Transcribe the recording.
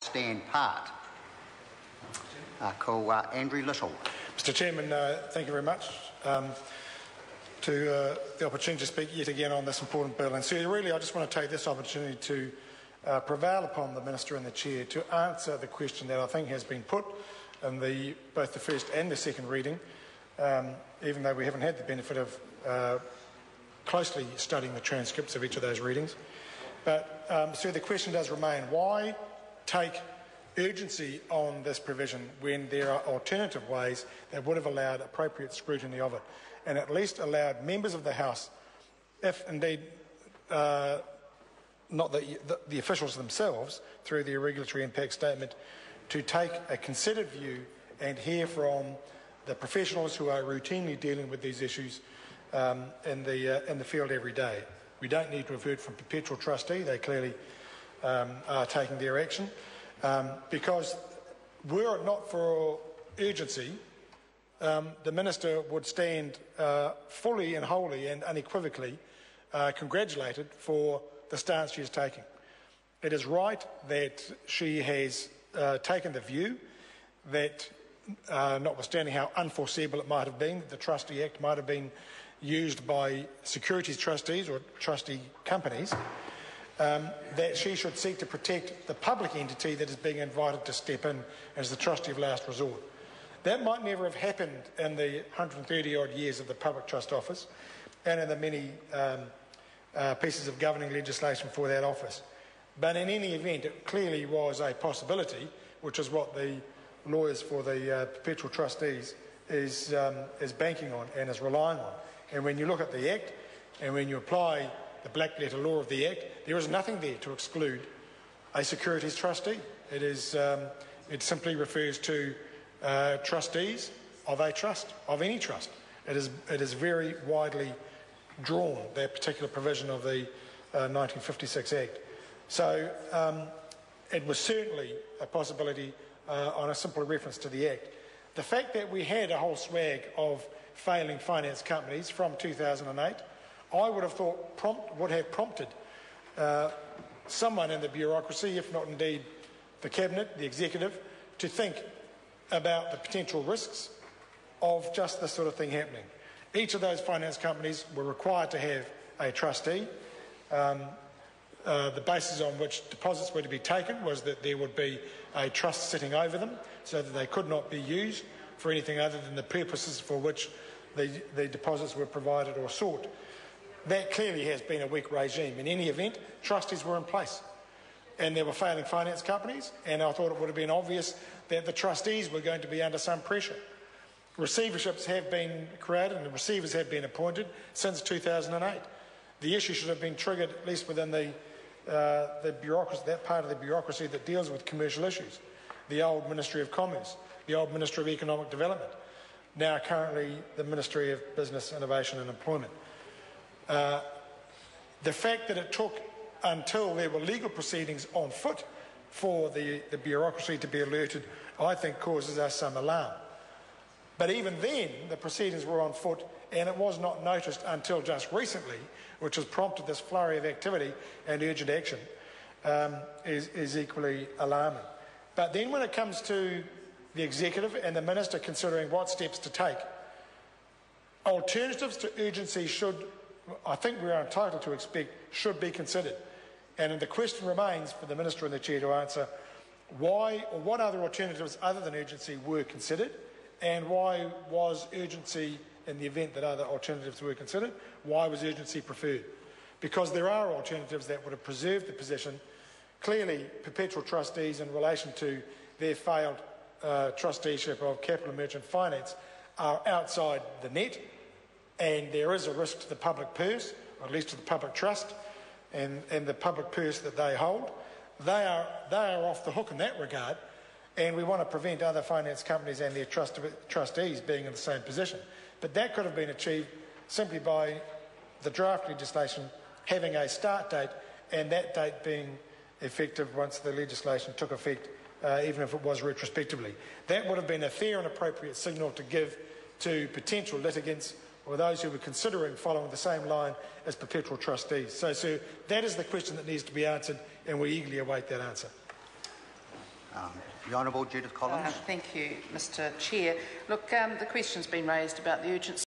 stand part. Ko Andrew Little. Mr Chairman, thank you very much to the opportunity to speak yet again on this important bill. And so really I just want to take this opportunity to prevail upon the Minister and the Chair to answer the question that I think has been put in both the first and the second reading, even though we haven't had the benefit of closely studying the transcripts of each of those readings. But so the question does remain, why take urgency on this provision when there are alternative ways that would have allowed appropriate scrutiny of it and at least allowed members of the House, if indeed not the officials themselves, through their regulatory impact statement, to take a considered view and hear from the professionals who are routinely dealing with these issues in the field every day. We don't need to have heard from Perpetual Trustee. They clearly are taking their action. Because were it not for urgency, the Minister would stand fully and wholly and unequivocally congratulated for the stance she is taking. It is right that she has taken the view that, notwithstanding how unforeseeable it might have been, that the Trustee Act might have been used by securities trustees or trustee companies, that she should seek to protect the public entity that is being invited to step in as the trustee of last resort. That might never have happened in the 130-odd years of the Public Trust Office and in the many pieces of governing legislation for that office. But in any event, it clearly was a possibility, which is what the lawyers for the Perpetual Trustees is banking on and is relying on. And when you look at the Act and when you apply the black letter law of the Act, there is nothing there to exclude a securities trustee. It simply refers to trustees of a trust, of any trust. It is very widely drawn, that particular provision of the 1956 Act. So it was certainly a possibility on a simple reference to the Act. The fact that we had a whole swag of failing finance companies from 2008, I would have thought would have prompted someone in the bureaucracy, if not indeed the Cabinet, the Executive, to think about the potential risks of just this sort of thing happening. Each of those finance companies were required to have a trustee. The basis on which deposits were to be taken was that there would be a trust sitting over them so that they could not be used for anything other than the purposes for which the deposits were provided or sought. That clearly has been a weak regime. In any event, trustees were in place and there were failing finance companies, and I thought it would have been obvious that the trustees were going to be under some pressure. Receiverships have been created and the receivers have been appointed since 2008. The issue should have been triggered at least within the bureaucracy, that part of the bureaucracy that deals with commercial issues. The old Ministry of Commerce, the old Ministry of Economic Development, now currently the Ministry of Business, Innovation and Employment. The fact that it took until there were legal proceedings on foot for the bureaucracy to be alerted, I think causes us some alarm. But even then, the proceedings were on foot and it was not noticed until just recently, which has prompted this flurry of activity and urgent action, is equally alarming. But then when it comes to the Executive and the Minister considering what steps to take, alternatives to urgency I think we are entitled to expect, should be considered. And the question remains for the Minister and the Chair to answer why or what other alternatives other than urgency were considered, and why was urgency, in the event that other alternatives were considered, why was urgency preferred? Because there are alternatives that would have preserved the position. Clearly, Perpetual Trustees in relation to their failed trusteeship of Capital Merchant Finance are outside the net, and there is a risk to the public purse, or at least to the public trust, and the public purse that they hold. They are off the hook in that regard, and we want to prevent other finance companies and their trustees being in the same position. But that could have been achieved simply by the draft legislation having a start date, and that date being effective once the legislation took effect, even if it was retrospectively. That would have been a fair and appropriate signal to give to potential litigants or those who were considering following the same line as Perpetual Trustees. So that is the question that needs to be answered, and we eagerly await that answer. The Honourable Judith Collins. Thank you, Mr Chair. Look, the question's been raised about the urgency